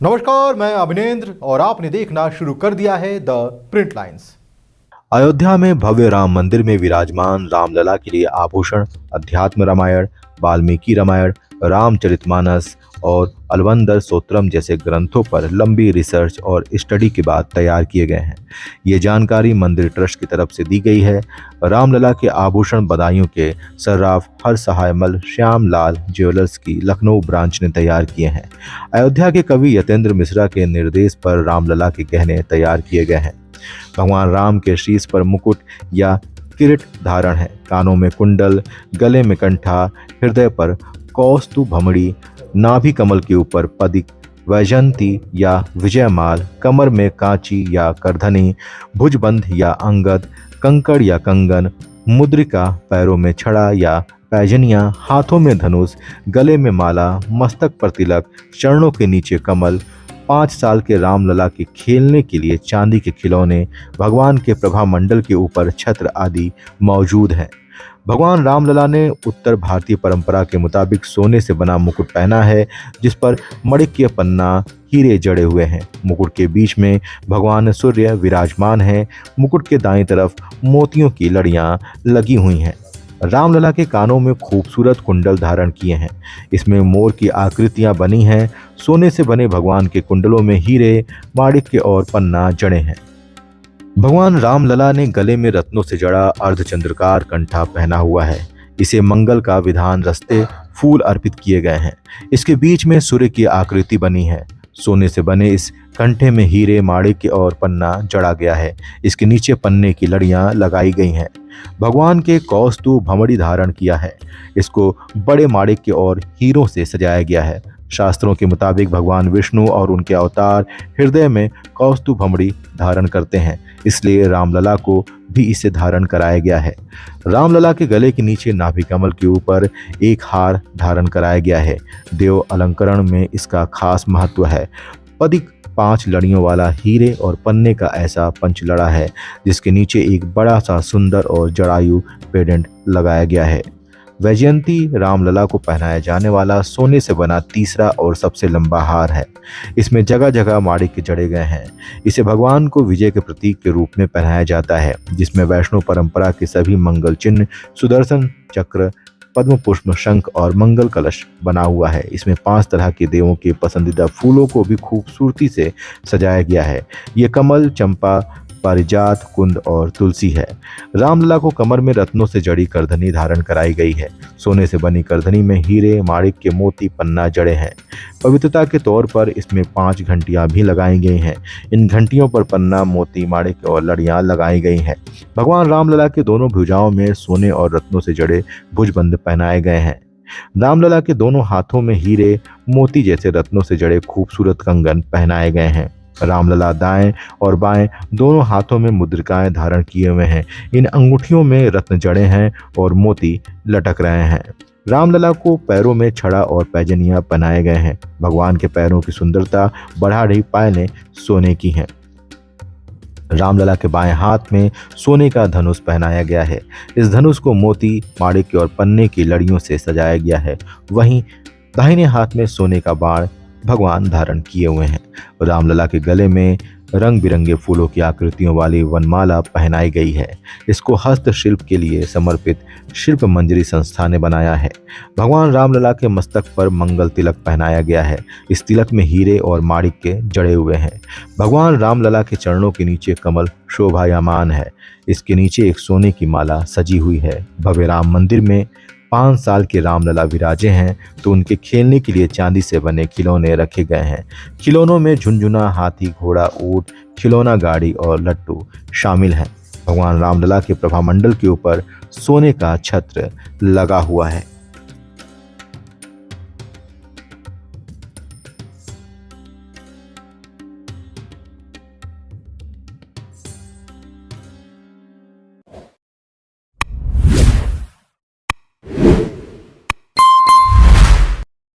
नमस्कार, मैं अभिनेंद्र और आपने देखना शुरू कर दिया है द प्रिंट लाइन्स। अयोध्या में भव्य राम मंदिर में विराजमान रामलला के लिए आभूषण अध्यात्म रामायण, वाल्मीकि रामायण, रामचरितमानस और अलवंदर स्तोत्रम जैसे ग्रंथों पर लंबी रिसर्च और स्टडी के बाद तैयार किए गए हैं। ये जानकारी मंदिर ट्रस्ट की तरफ से दी गई है। रामलला के आभूषण बदायूं के सर्राफ हर सहायमल श्याम लाल ज्वेलर्स की लखनऊ ब्रांच ने तैयार किए हैं। अयोध्या के कवि यतेंद्र मिश्रा के निर्देश पर रामलला के गहने तैयार किए गए हैं। भगवान राम के शीश पर मुकुट या किरीट धारण है, कानों में कुंडल, गले में कंठा, हृदय पर कौस्तु भमड़ी, नाभि कमल के ऊपर पदिक, वैजयंती या विजयमाल, कमर में कांची या करधनी, भुजबंध या अंगद, कंकड़ या कंगन, मुद्रिका, पैरों में छड़ा या पैजनियां, हाथों में धनुष, गले में माला, मस्तक पर तिलक, चरणों के नीचे कमल, 5 साल के रामलला के खेलने के लिए चांदी के खिलौने, भगवान के प्रभा मंडल के ऊपर छत्र आदि मौजूद हैं। भगवान रामलला ने उत्तर भारतीय परंपरा के मुताबिक सोने से बना मुकुट पहना है, जिस पर मणिक्य पन्ना हीरे जड़े हुए हैं। मुकुट के बीच में भगवान सूर्य विराजमान हैं। मुकुट के दाईं तरफ मोतियों की लड़ियां लगी हुई हैं। रामलला के कानों में खूबसूरत कुंडल धारण किए हैं। इसमें मोर की आकृतियां बनी हैं। सोने से बने भगवान के कुंडलों में हीरे, माणिक्य और पन्ना जड़े हैं। भगवान रामलला ने गले में रत्नों से जड़ा अर्धचंद्रकार कंठा पहना हुआ है। इसे मंगल का विधान रस्ते फूल अर्पित किए गए हैं। इसके बीच में सूर्य की आकृति बनी है। सोने से बने इस कंठे में हीरे, माणिक्य और पन्ना जड़ा गया है। इसके नीचे पन्ने की लड़ियां लगाई गई हैं। भगवान के कौस्तु भमड़ी धारण किया है। इसको बड़े माणिक्य और हीरों से सजाया गया है। शास्त्रों के मुताबिक भगवान विष्णु और उनके अवतार हृदय में कौस्तु भमड़ी धारण करते हैं, इसलिए रामलला को भी इसे धारण कराया गया है। रामलला के गले के नीचे नाभि कमल के ऊपर एक हार धारण कराया गया है। देव अलंकरण में इसका खास महत्व है। पदिक 5 लड़ियों वाला हीरे और पन्ने का ऐसा पंचलड़ा है, जिसके नीचे एक बड़ा सा सुंदर और जड़ायु पेडेंट लगाया गया है। वैजयंती रामलला को पहनाया जाने वाला सोने से बना तीसरा और सबसे लंबा हार है। इसमें जगह जगह माणिक्य जड़े गए हैं। इसे भगवान को विजय के प्रतीक के रूप में पहनाया जाता है, जिसमें वैष्णव परंपरा के सभी मंगल चिन्ह, सुदर्शन चक्र, पद्म पुष्प, शंख और मंगल कलश बना हुआ है। इसमें 5 तरह के देवों के पसंदीदा फूलों को भी खूबसूरती से सजाया गया है। ये कमल, चंपा, पारिजात, कुंद और तुलसी है। रामलला को कमर में रत्नों से जड़ी करधनी धारण कराई गई है। सोने से बनी करधनी में हीरे, माणिक्य, मोती, पन्ना जड़े हैं। पवित्रता के तौर पर इसमें 5 घंटियां भी लगाई गई हैं। इन घंटियों पर पन्ना, मोती, माणिक्य और लड़ियां लगाई गई हैं। भगवान रामलला के दोनों भुजाओं में सोने और रत्नों से जड़े भुजबंध पहनाए गए हैं। रामलला के दोनों हाथों में हीरे, मोती जैसे रत्नों से जड़े खूबसूरत कंगन पहनाए गए हैं। रामलला दाएं और बाएं दोनों हाथों में मुद्रिकाएं धारण किए हुए हैं। इन अंगूठियों में रत्न जड़े हैं और मोती लटक रहे हैं। रामलला को पैरों में छड़ा और पैजनियां पहनाए गए हैं। भगवान के पैरों की सुंदरता बढ़ा रही पायलें सोने की हैं। रामलला के बाएं हाथ में सोने का धनुष पहनाया गया है। इस धनुष को मोती, माणिक्य और पन्ने की लड़ियों से सजाया गया है। वहीं दाहिने हाथ में सोने का बाण भगवान धारण किए हुए हैं। रामलला के गले में रंग बिरंगे फूलों की आकृतियों वाली वनमाला पहनाई गई है। इसको हस्तशिल्प के लिए समर्पित शिल्प मंजरी संस्था ने बनाया है। भगवान रामलला के मस्तक पर मंगल तिलक पहनाया गया है। इस तिलक में हीरे और माणिक्य जड़े हुए हैं। भगवान रामलला के चरणों के नीचे कमल शोभायमान है। इसके नीचे एक सोने की माला सजी हुई है। भव्य राम मंदिर में 5 साल के रामलला विराजे हैं, तो उनके खेलने के लिए चांदी से बने खिलौने रखे गए हैं। खिलौनों में झुनझुना, हाथी, घोड़ा, ऊंट, खिलौना गाड़ी और लट्टू शामिल हैं। भगवान रामलला के प्रभामंडल के ऊपर सोने का छत्र लगा हुआ है।